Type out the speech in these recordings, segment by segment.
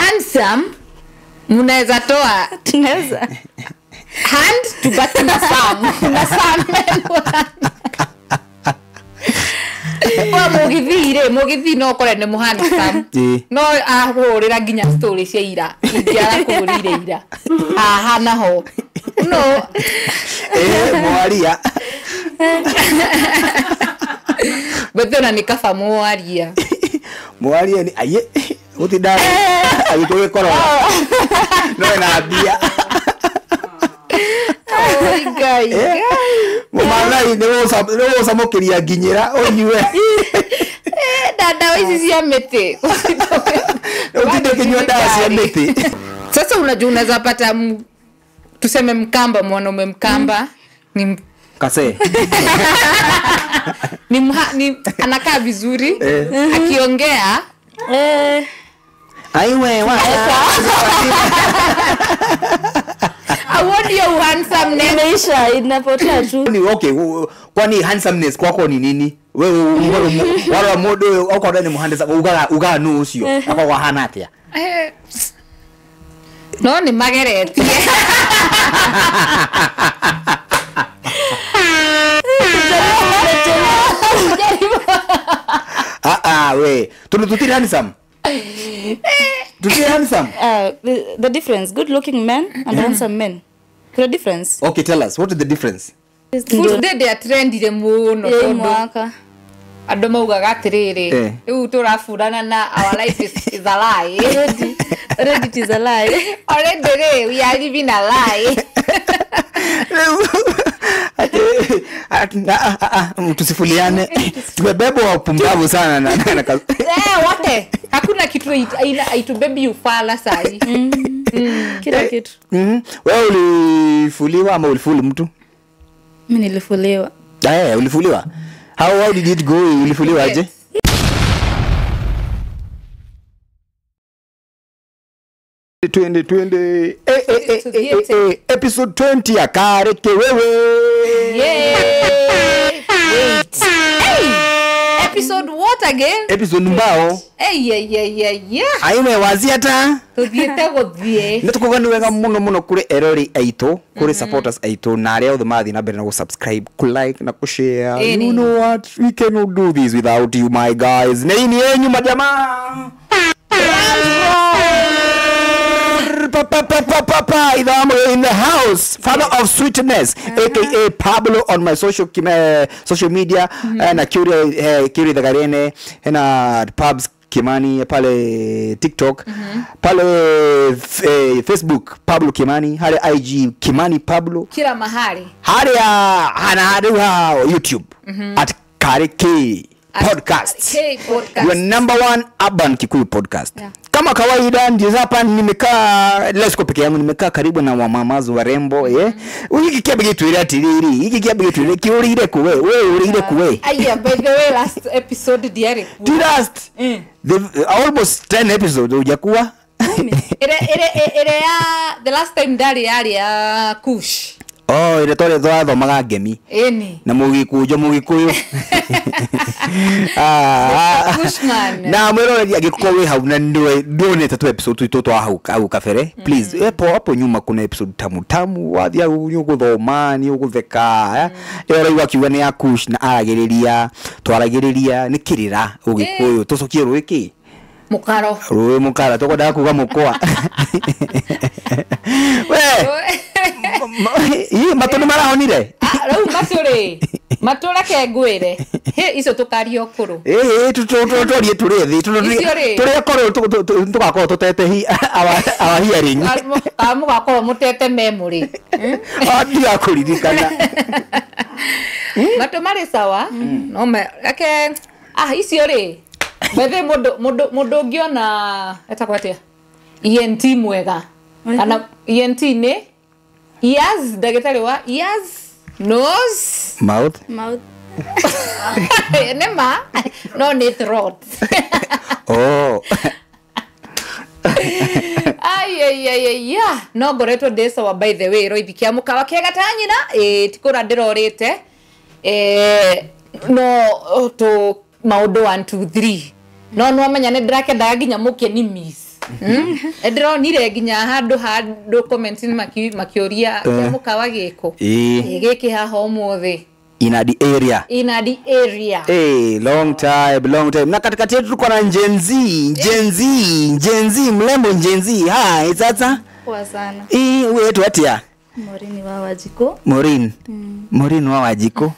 handsome mnaweza toa tunaweza hand tubaki na Sam kwa mugithi no kore ne muhani Sam no ahurira ginya story cia ira ingiara kurire ira aha naho no mwaria betona nikaba mwaria ni aye utidara agitoke korora no na bia gai mwana ni samokeria ginyira onywe dada hizi cia miti utinde kinywa dawa cia miti. Sasa unajua unaweza pata tuseme mkamba mwanaume mkamba ni kase ni anakaa vizuri akiongea aiwe wa awoni ya handsome imeisha inapotea tu ni okay kwani handsomeness kwako ni nini wewe wala modo au kwa ndani muhandisa uga no ucio akwa hana atia no ni magereti we tutiri handsome the difference good looking men and handsome men the difference okay tell us what is the difference full day they are trendy muno mwaka ando maugaga atiriri riu turafurana na our life is a lie already it is a lie already we are living a lie tusifuliane tumebebwa pumbavu sana na wote hakuna kitu aitubebi ufala sai kila kitu wewe ulifuliwa ama ulifuli mtu mimi nilifuliwa ulifuliwa how did it go ulifuliwa aje twende episode 20 ya Kareke wewe wait episode what again episode mbao aime wazia ta tuthiete guthie nitukuga wega muno kuri erori aito kuri supporters aito na aria othe mathi na mbere na subscribe ku like na ku share you know what we cannot do this without you my guys nini yenyu majamaa Papa in the house father of sweetness aka Pablo on my social media na Kiri the Garene na Pubs Kimani pale TikTok pale Facebook Pablo Kimani hale IG Kimani Pablo kila mahali hale ana YouTube at Kareke podcast your number one urban Kikuyu podcast kama kawaida ndio hapa nimekaa let's go peke yangu nimekaa karibu na wamamazo warembo hiki kiabe kitu ile atiriri hiki kiabe kitu ile kiurire kuwe wewe urire kuwe aya by the way last episode diary last almost 10 episodes hujakuwa ile the last time diary ya Kush ile tole thomaga ngemi eni na mugikuyu Kushman na mwero agikuwa we hau na ndone tatu episode tu hau kafere please hapo nyuma kuna episode tamu wathia uguthoma ni ugutheka ero iwakiwa ni ya Kush na aragiriria ni kirira ugikuyu tucokie ruiki mukara tokoda kuga mukwa we matoni marahonire rau matura kengwire icio tukario kuru tutorie turithi turia koro tugakorwo tutete our hearing mugakorwo mutete memory ndia kuririkana matu mari sawa no me ake icio ri bethe mundu ngiona etakwatia ENT mwega kana ENT ni ears dagitari wa ears nose mouth nema no ni throat ay no goretwo desa wa by the way roithikia mukawa kega tanyina tikura ndirorite no to maundu 1 2 3 no amenya ne ndirakendaga nginya mukie ni miss Ndĩronire nginya handũ comment-inĩ makĩũria kĩamũka wa gĩko gĩkĩ haha ũmũthĩ in the area. Hey, long time. Na katikati yetu tuko na Gen Z, mlembo Gen Z. Hi, sasa. Poa sana. Wetu atia? Morini wa Wajiko. Morini wa Wajiko.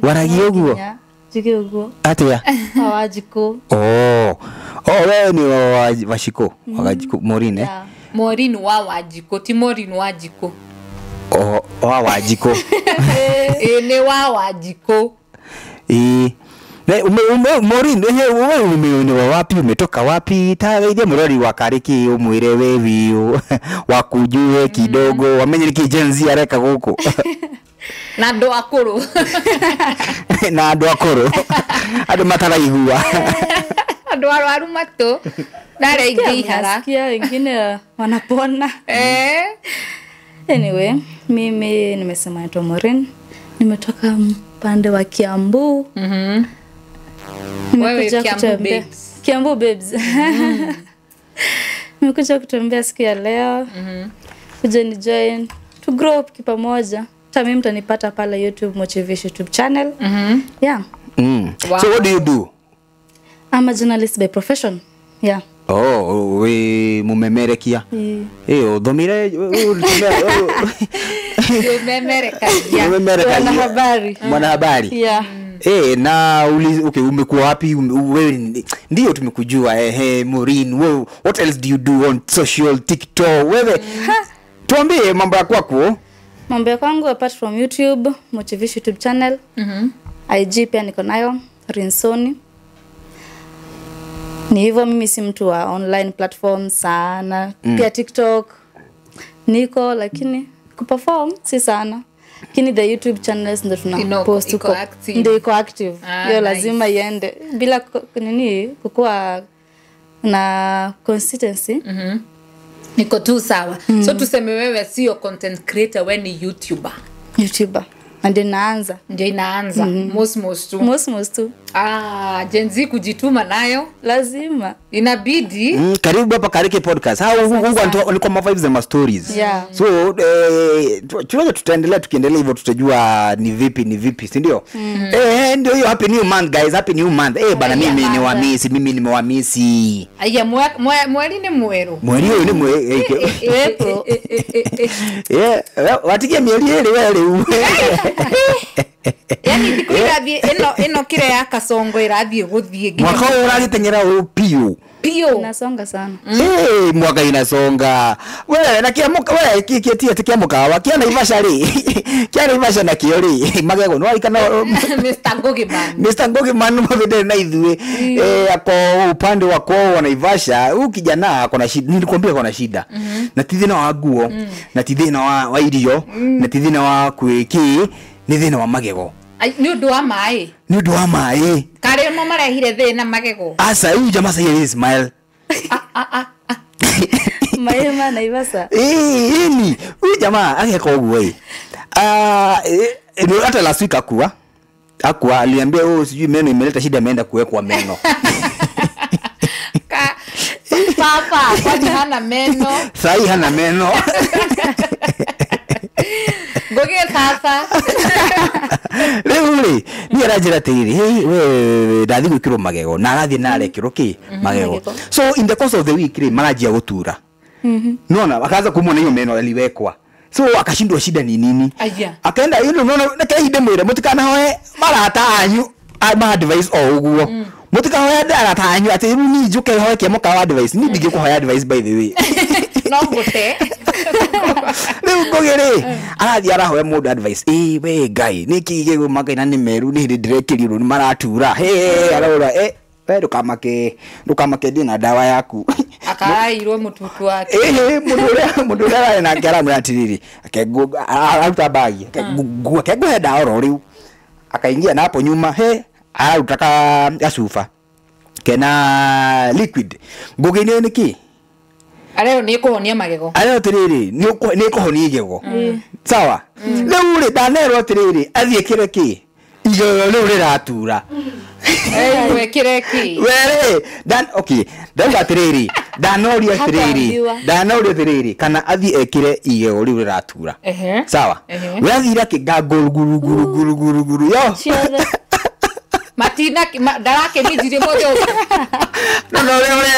Waragi uguo. Jige uguo. Atia? Wa Wajiko. Wewe ni wa Wajiko. Wajiko Morini. Yeah. Morini wa Wajiko, ti Morini wa Jiko. Wa Wajiko. Ni wa Wajiko. Morini, wewe wapi, umetoka wapi? Tageithia murori wa Kariki umwire wewe wakujue kidogo, wamenye niki Gen Z areka guku. Na ndo akuru. Ado mataraigua. Ado arwaru mato. Nare ingihara. Nasikia wengine wanapona. Anyway, mimi nimesema naitwa Maureen. Nimetoka pande wa Kiambu. Wewe Kiambu babes. Nimekuja kutembea siku ya leo. Kuja ni join to grow up pamoja. Mimi mtanipata pale YouTube Motivation YouTube channel. Yeah. Wow. So what do you do? I'm a journalist by profession. Yeah. We mumemerekia. Udhomire Mwanahabari. Yeah. Na umekuwa wapi? Wewe ndio tumekujua. Maureen, what else do you do on social TikTok? Wewe tuambie mambo yako kwako. Mambo ya kwangu apart from YouTube Motivation YouTube channel. IG pia niko nayo Rinsoni. Ni hivyo, mimi si mtu wa online platforms sana. Pia TikTok niko, lakini kuperform si sana. Lakini the YouTube channels ndio tuna post huko. Ndio iko active. Hiyo lazima iende bila kukua na consistency. Niko tu sawa. So tuseme wewe sio content creator, wewe ni YouTuber. Ndio inaanza. Most tu. Gen Z kujituma nayo lazima. Inabidi. Karibu hapa Kariki Podcast. Ni kwa vibes and stories. Yeah. So tukiendelea hivyo tutajua ni vipi, si ndio? Ndio hiyo happy new month guys, happy new month. Bana mimi nimewamisi. Aya mweli ni mweru. Mweli ni mweru. Watikia mieli ile wewe. Yani ndikuirathie ino kire ya kasongo irathie guthie mwaka uragitengera pio inasonga sana. Mwaka inasonga. Wewe na kiamuka wewe kikitia tikiamuka wakiana ivashari. Kiana ivasha na kiori magego no ikana Mr. Ngogiman mavide na idhue. Ako upande wako wanaivasha. Huyu kijana akona shida, nilikwambia akona shida. Na tidhina wa guo, na tidhina wa irio, na tidhina wa kwiki, ni thina wa magego. Ni undu wa mai. Kare no marehire thina magego. Asa huyu jamaa sasa yeye smile. Maema na Ivasa. Huyu jamaa akeka uguo hata last week akua aliambia sijui meno imeleta shida, ameenda kuwekwa meno. Papa kwani hana meno. Sai hana meno. Goge sasa. Leuli ni arajira tiri we ndathi gwikirwo magego na arathi na arekirwo ki magego. So in the course of the week marajia gutura. Nona akaanza kumwona hiyo meno aliwekwa. So akashindwa shida ni nini. Akaenda unaona kaide mwire mutikana hoe marata anyu ama advice oguo. Mutikana hoe arata anyu ati ni njuke hoe kemoka wa advice ni dige kuhoya advice by the way. No gute. Leo ngogere arathi arahoya mundu advice we guy niki igego magaina ni meru ni ndirekirirwo ni maratura araura we ndukamake ndina dawa yaku akarairwo mututu wake mundu ria na ngara muratiriri akenguga aruta bagi akenguhe dawa ro riu akaingia na hapo nyuma arutaka gacuba kena liquid ngugine niki areo ni kuhonia magego areo tiriri ni kuhonia igego sawa leo ri danero tiriri athie kireki igego leo riratura we kireki were dan okay dan tiriri Danoria thiriri kana athi ekire igego riu riratura. Sawa. Wathira kigaguru guru yo. Matina darake ni jire mojo. No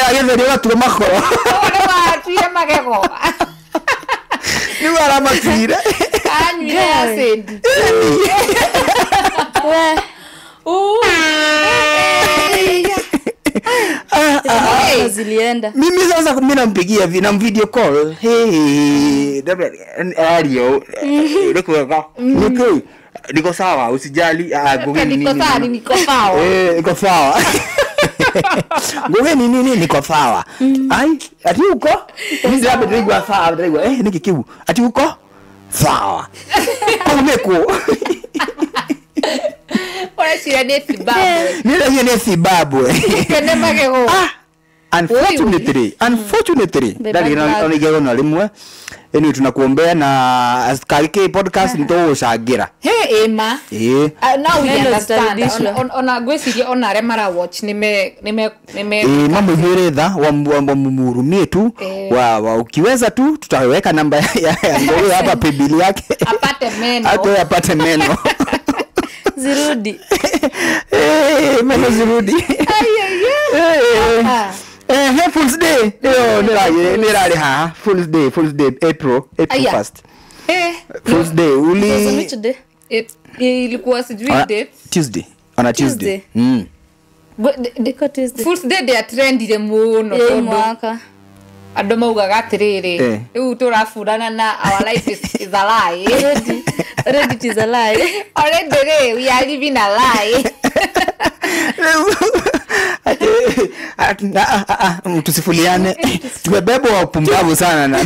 agetheri watura makoro. Ore watire magego. Ni wara matire. Anyway acid. Zilienda. Mimi sasa mimi nampigia na video call. Hey, radio. Niko sawa, usijali. Niko sawa. Niko sawa. Ngoge nini niko sawa. Ai, ati uko? Mimi labda ndio sawa, niki kibu. Ati uko? Sawa. Kumeko. Ora shira ne Zimbabwe. Ni Zimbabwe. Kende magego. Unfortunately. Dali onigego na limwe. Eni tunakuombea na Skalike podcast nito ushagira. Ema. Now we understand. Ona gwesiria ona re mara watch nime mambo hiretha wa mumurumie tu wa ukiweza tu tutaweka namba ya ngoro hapa pebili yake. Apate meno. Zirudi. Meno zirudi. Fool's Day. Nirali ha. Fool's Day April 1st. Fool's Day ilikuwa sijui date. Tuesday. On a Tuesday. Fool's Day they are trendy muno mwaka. Adoma ugaga atiriri. Riu turafurana na our life is a lie. Ready is a lie. Already we are living a lie. Tusifuliane. Tumebebwa upumbavu sana na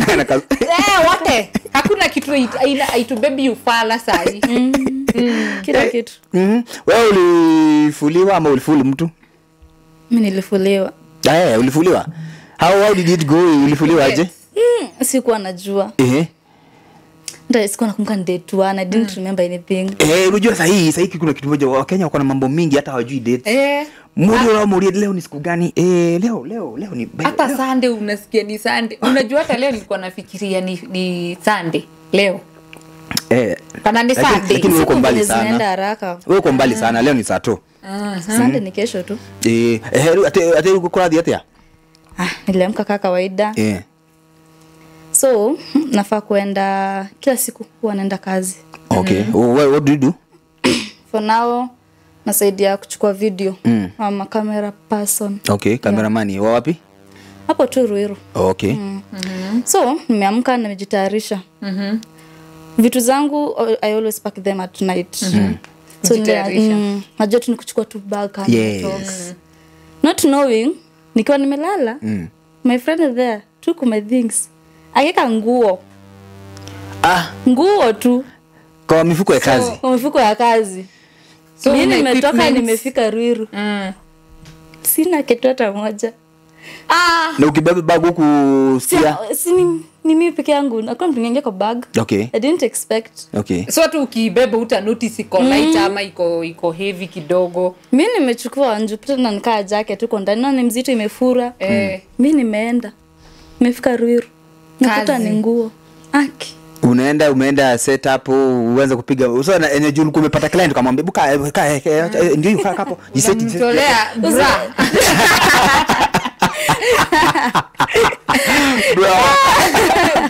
wote. Hakuna kitu aitubebe ufala sahi. Kila kitu. Wewe ulifuliwa ama ulifuli mtu? Mimi nilifuliwa. Ulifuliwa? How did it go? Ulifuliwa aje? Sikuwa najua. Ndio sikuwa nakumbuka date one. I didn't remember anything. Unajua sahi kuna kitu moja wa Kenya wako na mambo mingi hata hawajui date. Muri leo ni siku gani? Leo ni hata Sunday unasikia ni Sunday. Unajua hata leo nilikuwa nafikiria ni Sunday leo. Kana ni Sunday. Lakini uko mbali sana. Zinaenda haraka. Wewe uko mbali sana. Leo ni saa 2. Sunday ni kesho tu. Ate uko kwa hadi niliamka kama kawaida. So, nafaa kuenda kila siku huwa naenda kazi. Okay. What do you do? For now, nasaidia kuchukua video. I'm a camera person. Okay, cameraman. Wapi? Hapo tu Ruiru. Okay. So, nimeamka na nimejitayarisha. Vitu zangu I always pack them at night. So, najua tu nikuchukua tu bag and talks. Not knowing nikiwa nimelala. My friend is there. Took my things. Akeka nguo. Nguo tu. Kwa mifuko ya kazi. Kwa mifuko ya kazi. So mimi nimetoka nimefika Ruiru. Sina kitu hata moja. Na ukibeba bag huku sikia. Ni mimi peke yangu. Hakuna mtu mwingine kwa bag. Okay. I didn't expect. Okay. So tu ukibeba uta notice iko light ama iko heavy kidogo. Mimi nimechukua njupita na nikaa jacket tuko ndani na ni mzito imefura. Mimi nimeenda. Nimefika Ruiru. Nikuta ni nguo. Umeenda set up uanze kupiga. Uso na energy ulikuwa umepata client ukamwambia buka ndio kaa hapo. Jiseti. Mtolea bra.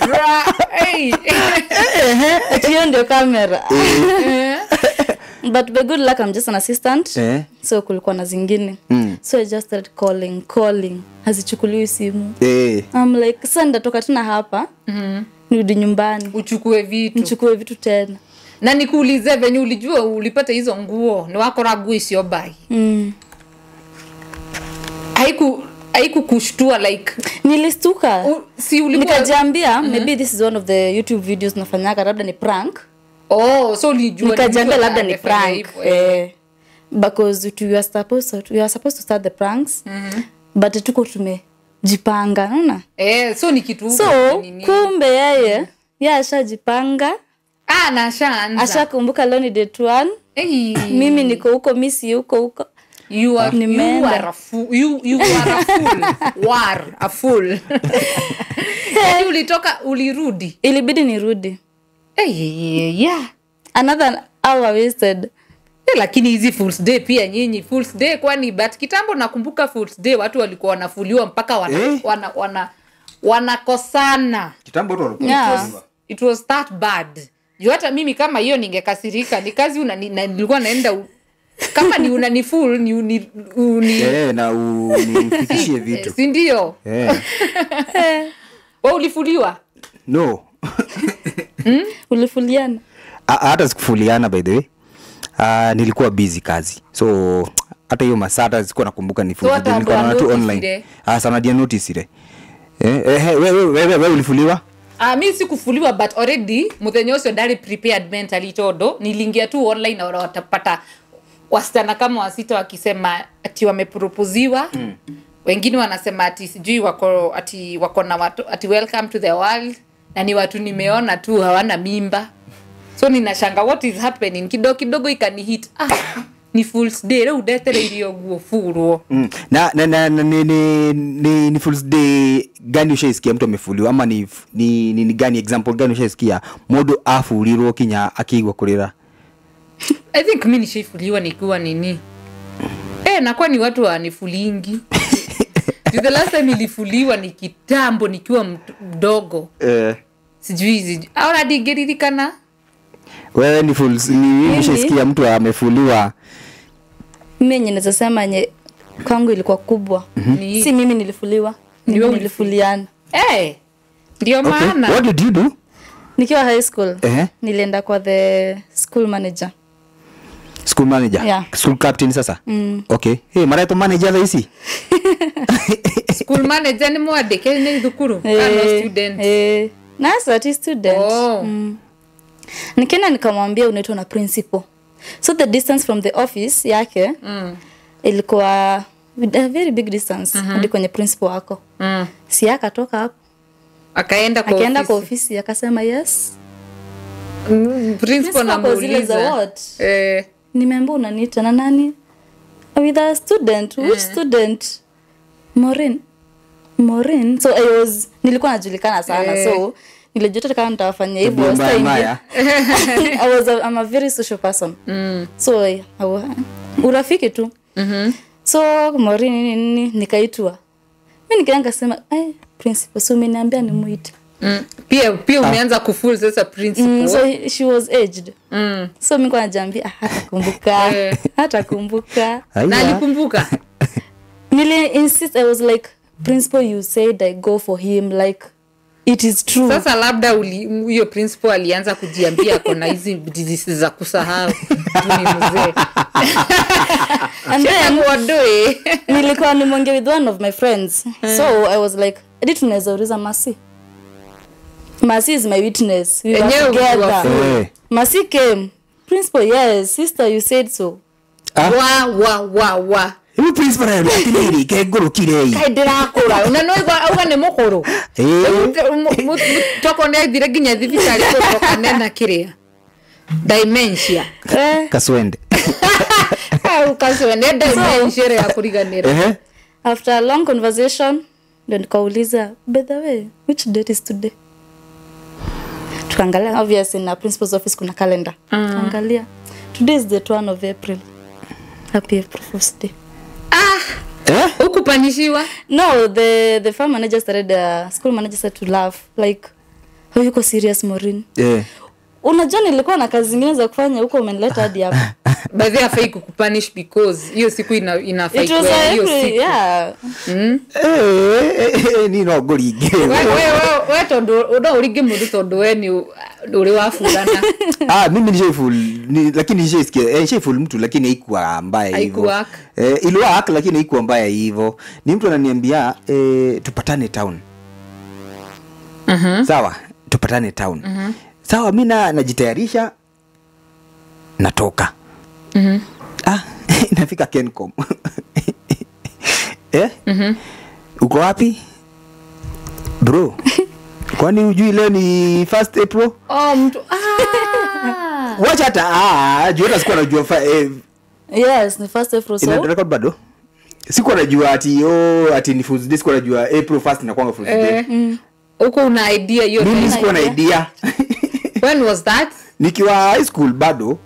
Bra. Hiyo ndio kamera. But by good luck I'm just an assistant. So kulikuwa na zingine. So I just started calling. Hazichukuliwi simu. I'm like sasa ndatoka tena hapa. Nirudi nyumbani. Nichukue vitu tena. Na nikuulize venye ulijua ulipata hizo nguo ni wako ragu sio bai. Haiku kushtua like nilistuka. Nikajiambia maybe this is one of the YouTube videos nafanyaka labda ni prank. So ulijua nikajiambia labda ni prank. Because we are supposed to start the pranks. But tuko tumejipanga, unaona? So ni kitu. So kumbe yeye ashajipanga. Na ashaanza. Ashakumbuka leo ni date 1. Mimi niko huko, mimi si huko. You are a fool. You are a fool. Yaani ulitoka ulirudi. Ilibidi nirudi. Yeah. Another hour wasted. Lakini hizi Fool's Day pia nyinyi Fool's Day kwani but kitambo nakumbuka Fool's Day watu walikuwa wanafuliwa mpaka wanakosana. Kitambo watu walikuwa. It was that bad. Hata mimi kama hiyo ningekasirika. Ni kazi nilikuwa naenda kama ni unanifool ni na unifikishie vitu. Si ndio? Wewe ulifuliwa? No. Ulifuliana? Hata sikufuliana by the way. Nilikuwa busy kazi. So hata hiyo masaa sikuwa nakumbuka ni Fool's Day nilikuwa na tu online. Sana dia notice ile. Wewe ulifuliwa? Mimi sikufuliwa but already muthenyoso ndari prepared mentally todo niliingia tu online na watapata wasichana kama wasita wakisema ati wameproposiwa. Wengine wanasema ati sijui wako na watu ati welcome to the world na ni watu nimeona tu hawana mimba. So ninashanga what is happening kidogo ikanihit. Ni Fool's Day leo udetereirio guo furwo. Ni Fool's Day gani ushaisikia mtu amefuliwa ama ni gani example gani ushaisikia modo afulirwo kinya akigwa kurira? I think mimi nishifuliwa nikiwa nini? Na kwa ni watu wanifulingi. The last time nilifuliwa ni kitambo nikiwa mdogo. Sijui au digeririkana. Wewe ni Fool's ni ushaisikia mtu amefuliwa? Mimi naweza sema kwangu ilikuwa kubwa. Si mimi nilifuliwa. Nilifuliana. Ndio maana. What did you do? Nikiwa high school. Nilienda kwa the school manager. School manager? Yeah. School captain sasa? Okay. Marato manager hizi? School manager ni mwandike ni thukuru kana student. Nasa ati student. Nikena nikamwambia unaitwa na principal. So the distance from the office yake ilikuwa a very big distance hadi kwenye principal wako. Si akatoka hapo. Akaenda kwa ofisi akasema yes. Principal namuuliza. Nimeambiwa unaniita na nani? With a student. Which student? Maureen. So nilikuwa najulikana sana. So nilijua kama nitafanya hivyo I'm a very social person. So urafiki tu. So Maureen nikaitwa. Mimi nikaanza sema principal so umeniambia nimuite. Pia umeanza kufull sasa principal. So she was aged. So mimi kwa najambia hatakumbuka. Na alikumbuka. Nili insist I was like principal you said I go for him like it is true. Sasa labda huyo principal alianza kujiambia kuna hizi diseases za kusahau. Ni mzee. And then nilikuwa nimeongea with one of my friends. So I was like tunaweza uliza Mercy is my witness. We were together. Mercy came. Principal, yes. Sister, you said so. Wa. Hiyo principal anafikiri kegoro kirei. Ndirakura. Unanoiga auga ni mukuru. Toko ne thire ginya thibitari kutoka nena kiria. Dementia. Kaswende. Kaswende dementia ya kuriganira. After a long conversation, then nikauliza, by the way, which date is today? Tukaangalia obviously na principal's office kuna calendar. Tukaangalia. Today is the 1 of April. Happy April Fool's Day. Ukupanishiwa? No, the farm manager started school manager started to laugh like how you serious Maureen? Unajua nilikuwa na kazi zingine za kufanya huko umenileta hadi hapa. By the way fake kukupanish because hiyo siku ina fake hiyo siku. Yeah. Ni no gorige. Wewe tondo urige mundu tondo we ni uri wafurana. Mimi ni sheful lakini nishesikia sheful mtu lakini haikuwa mbaya hivyo. Iliwak lakini haikuwa mbaya hivyo. Ni mtu ananiambia tupatane town. Sawa, tupatane town. Sawa mimi najitayarisha natoka. Nafika Kencom. Uko wapi? Bro. Kwani hujui leo ni 1st April? Mtu. Wacha hata juu hata sikuwa najua Yes, ni first April so. Ina record bado? Sikuwa najua ati ni Fool's Day, sikuwa najua April 1st inakuwa Fool's Day. Uko una idea hiyo? Mimi sikuwa na idea. When was that? Nikiwa high school bado.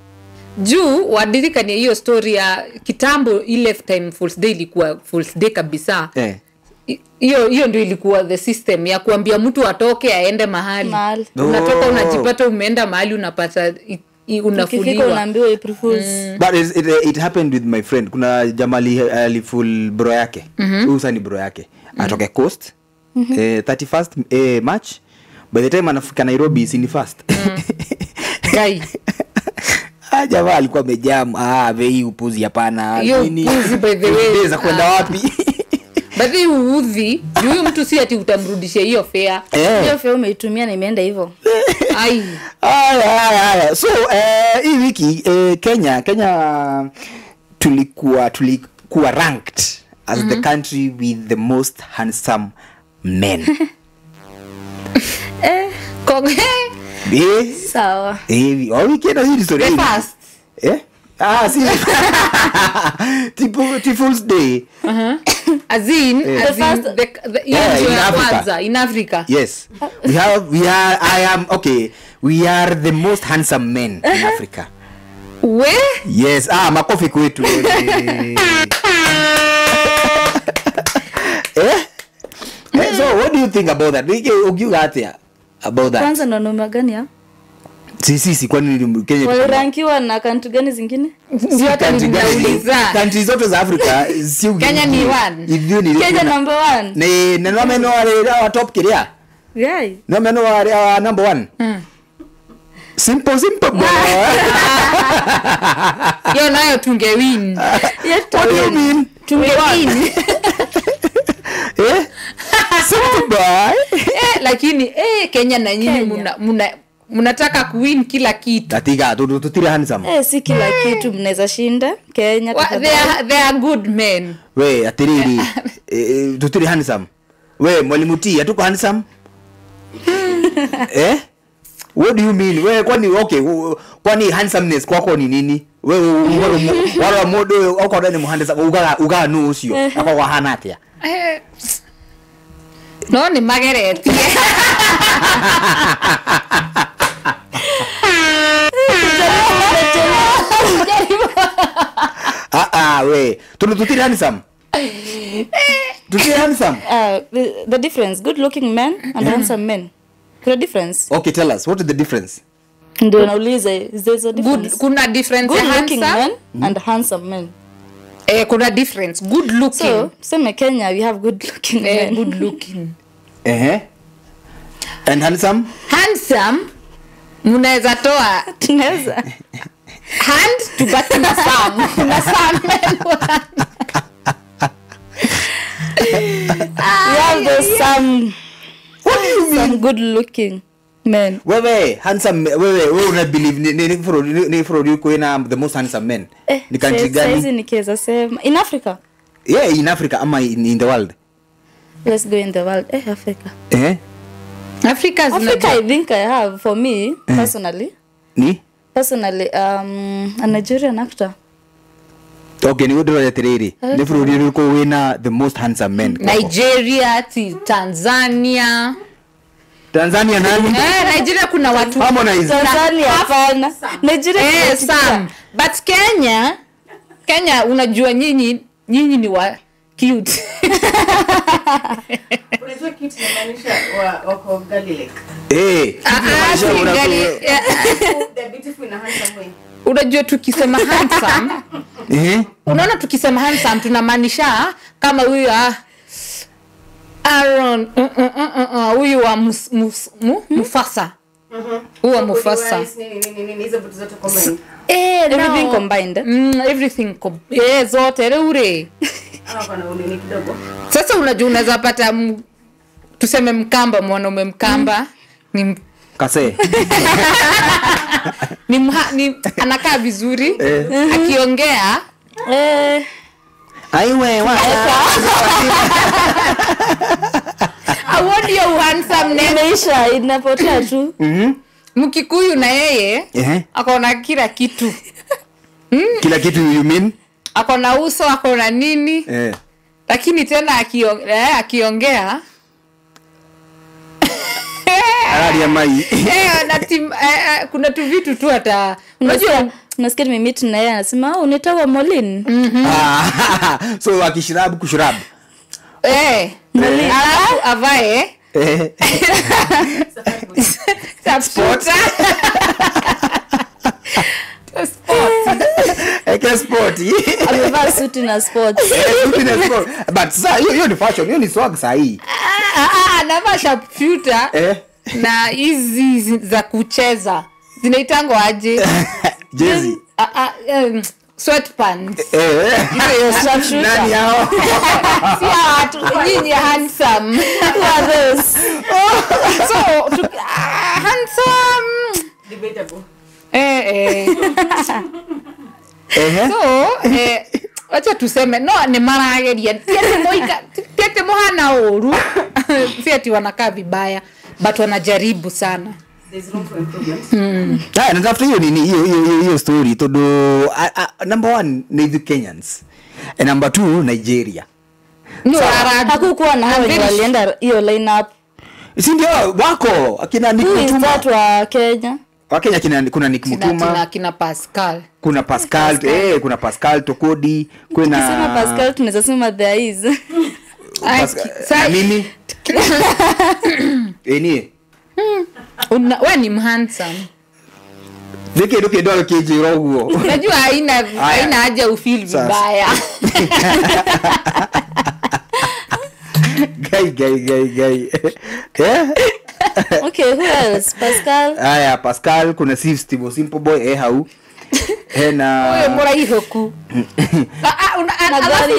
Juu wadirikani hiyo story ya kitambo ile time Fool's Day ilikuwa Fool's Day kabisa. Hiyo ndio ilikuwa the system ya kuambia mtu atoke aende mahali. Unatoka unajipata umeenda mahali unapata unafuliwa. Unaambiwa April Fools. But it happened with my friend. Kuna jamaa alifull bro yake. Huyu ni bro yake. Atoke Coast. 31st March. By the time anafika Nairobi si ni first. Guy. Jamaa alikuwa amejam. Bei upuzi hapana. Nini? By the way. Unaweza kwenda wapi? Basi uudhi, huyu mtu si ati utamrudishia hiyo fare. Hiyo fare umeitumia na imeenda hivyo. Ai. So hii wiki Kenya tulikuwa ranked as the country with the most handsome men. Sawa. Wiki na hii story. The first. See. Fool's Day. As in the first in Africa. Yes. We are the most handsome men in Africa. Where? Yes. Makofi kwetu. So what do you think about that? About that? Kwanza ndo noma gani ya? Sisi kwani Kenya walirankiwa na country gani zingine? Sio hata ninauliza. Country zote za Africa si Kenya ni 1. Kenya number 1. Ni nomeno wa top kiria. Yeah. Nomeno wa number 1. Simple boy. Yo nayo tungewin. What do you mean? Tungewin. Simple boy. Lakini Kenya na nyinyi mnataka kuwin kila kitu. Tatiga tutire handsome. Si kila kitu mnaweza shinda Kenya. They are good men. We atiriri tutire handsome. We mwalimu T hatuko handsome? What do you mean? We kwani handsomeness kwako ni nini? We wala modo uko ndani muhandisa uga no ucio akwa hana atia. No ni magereti. We tutire handsome. Tutire handsome. The difference, good looking men and handsome men. Kuna difference? Okay, tell us what is the difference? Ndio nauliza, is there a difference? Kuna difference good looking men and handsome men. Kuna difference. Good looking. So, sema Kenya we have good looking men. Good looking. And handsome? Handsome mnaweza toa tunaweza hand to button na some men. We have those some. What do you mean? Some good looking men. Wewe handsome wewe una believe ni for you kuina the most handsome men. Ni country gani? Sasa nikeza sema in Africa. Yeah, in Africa ama in the world. Let's go in the world. Africa. Africa I think I have for me personally. Personally a Nigerian actor. Okay, ni wodoro ya tiriri. Ni for you kuina the most handsome men. Nigeria, Tanzania nani? Nigeria kuna watu. Tanzania hapana. Nigeria some. But Kenya unajua nyinyi ni wa cute. Unajua cute inamaanisha wako Galilee. The beautiful na handsome way. Unajua tukisema handsome unaona tukisema handsome tunamaanisha kama huyu Aaron huyu wa Mufasa. Huwa Mufasa. Hizo vitu zote combined. Everything combined. Everything zote reure. Kuna unini kidogo. Sasa unajua unaweza pata tuseme Mkamba, mwanaume Mkamba ni kase. ni anakaa vizuri akiongea aiwe award you handsome imeisha inapotea tu. Mkikuyu na yeye akaona kila kitu Kila kitu you mean? Ako na uso, ako na nini? Lakini tena akiongea Araria mai. Kuna tu vitu tu hata unajua nasikia nimemit na yeye anasema unatoka Molin. So akishirabu kushirabu. Molin avae sport. Sport. Amevaa suti na sport. Suti na sport. But sasa hiyo ni fashion, hiyo ni swag sahi. Anavaa sharpshooter na hizi za kucheza. Zinaitangwa aje? Jersey. Sweatpants. Hiyo sharpshooter. Nani hao? Si watu nyinyi handsome. What else? So handsome. Debatable. So wacha tuseme no ni marageria tiete mohana oru fiati wanakaa vibaya but wanajaribu sana. There's room for improvement. Natafuta hiyo nini hiyo story todo number 1 ni the Kenyans and number 2 Nigeria. Ndio hakukuwa na hao walienda hiyo lineup. Si ndio wako akina Nick Mutuma watu wa Kenya. Wa Kenya kuna Nick Mutuma, kina Pascal. Kuna Pascal, kuna Pascal Tokodi, kuna Sema Pascal tunaweza sema there is. Mimi. Eni. Wewe ni handsome. Deke doke doa kijiro huo. Unajua haina haja ufeel vibaya. Gai. Okay, who else? Pascal. Pascal, kuna Steve Simple Boy hau. Hena Oye muraihoku.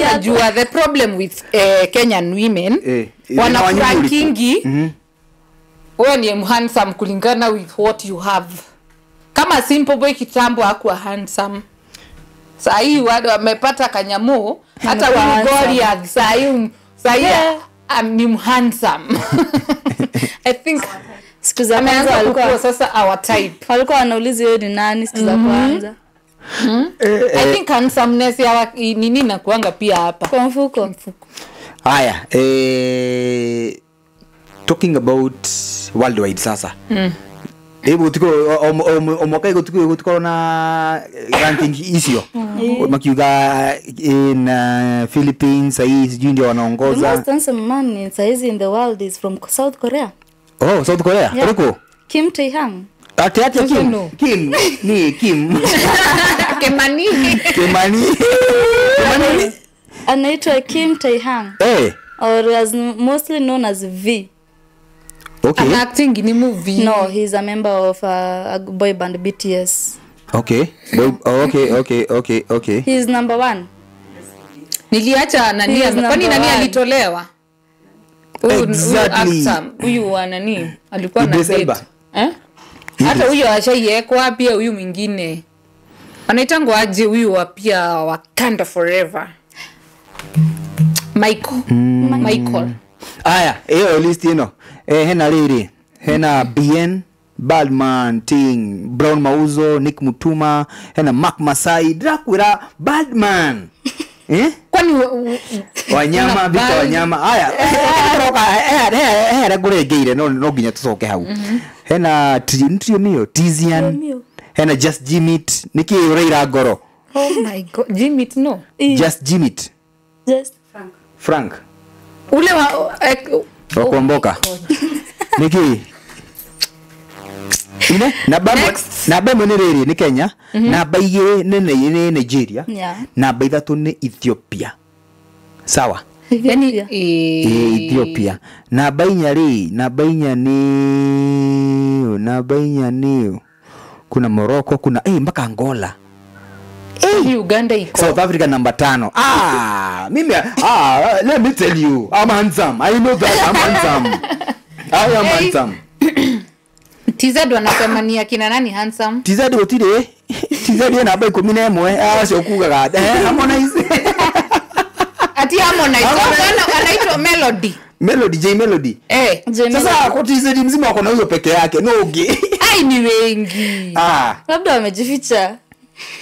Unajua the problem with Kenyan women wanafrankingi. Wewe ni handsome kulingana with what you have. Kama Simple Boy kitambo hakuwa handsome. Sasa hii wale wamepata kanyamu hata huyu Goliath sasa ni handsome. I think siku za kwanza walikuwa sasa our type. Walikuwa wanauliza yeye ni nani siku za kwanza. I think handsomeness ya nini na kuanga pia hapa kwa mfuko. Haya talking about worldwide sasa. Hebu tuko omokai tuko na ranking isio. Makiuga in Philippines sasa sijui ndio wanaongoza. The most handsome man in the world is from South Korea. Oh, South Korea. Kuliko Kim Tae-hang. Ati Kim. Ni Kim. Kemani. Anaitwa Kim Tae-hang. Or as mostly known as V. Okay. An acting in a movie. No, he's a member of a boy band BTS. Okay. Okay. He's number 1. Niliacha nani kwani nani alitolewa? Huyu wa nani alikuwa na date. Hata huyo ashaiekwa pia huyu mwingine. Anaitangwa aje huyu wa pia Wakanda Forever. Michael. Aya, hiyo list ino. Hena Riri, hena Bien, Badman, Ting, Brown Mauzo, Nick Mutuma, hena Mark Masai, Drakwira, Badman. Kwani wanyama vita wanyama. Aya, regure geire no ginya tusoke hau. Hena Trio Mio, Tizian. Hena Just Jimit, Niki Ureira Goro. Oh my god, Jimit no. Just Jimit. Just Frank. Ule wa Wakomboka. Niki. Ine na bamwe ni riri ni Kenya, na baige ni Nigeria, na baitha tu ni Ethiopia. Sawa. Yani Ethiopia. Na bainya ni kuna Morocco, kuna mpaka Angola. Uganda iko. South Africa number 5. Mimi let me tell you, I'm handsome. I know that I'm handsome. I am handsome. TZ wanasema ni akina nani handsome? TZ otire. TZ na bai 11 sio kugaga. Harmonize. Ati Harmonize. Anaitwa Melody. Sasa kwa TZ mzima wako na huyo peke yake. No ugi. Ai ni wengi. Labda wamejificha.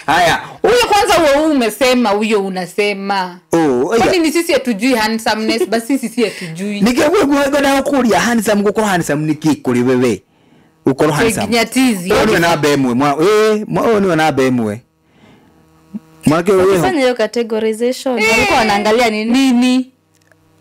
Haya, huyo kwanza wewe umesema huyo unasema. Kwani ni sisi hatujui handsomeness basi sisi hatujui. Ningekuwa na kuria handsome gukora handsome nikikuri wewe. Ukoro handsome. Kinyatizi. Wewe na bemwe. Ni na bemwe. Mwake wewe. Fanya hiyo categorization. Walikuwa wanaangalia nini?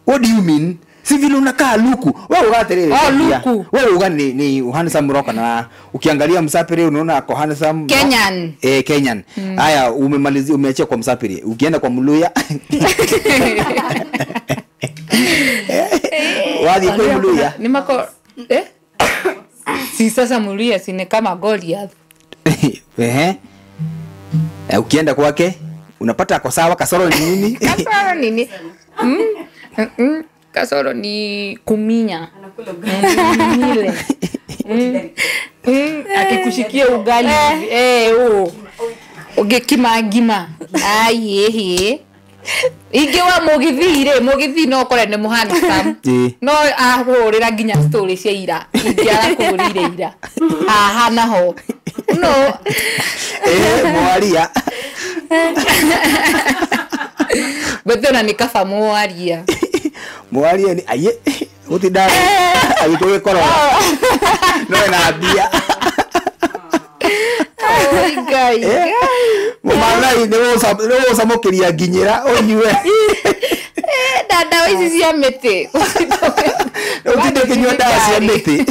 What do you mean? Si vile unakaa luku. Wewe ugaterere. Luku. Wewe ugani ni handsome roka na ukiangalia msapiri unaona ako handsome. Kenyan. Kenyan. Haya umemalizia umeachia kwa msapiri. Ukienda kwa Mluya. Wadi kwa Mluya. Ni mako si sasa Mluya sine kama Goliath. Ukienda kwake unapata ako sawa kasoro ni nini? Kasoro nini? Kasoro ni kuminya. Mile. Akikushikia ugali ugekimagima. Aye. Ingewa mugithi no kore ne muhana sam. No ahorera ginya story cia ira. Ingiara kurire ira. Aha naho. No. Mwaria. Betona nikaba mwaria. Mwaria ni aye. Utidara. Ayitowe korora. No na bia. Gai. Mwana ni samokiria ginyira onywe. Dada hizi cia mete. Utinde kinywa dawa cia mete.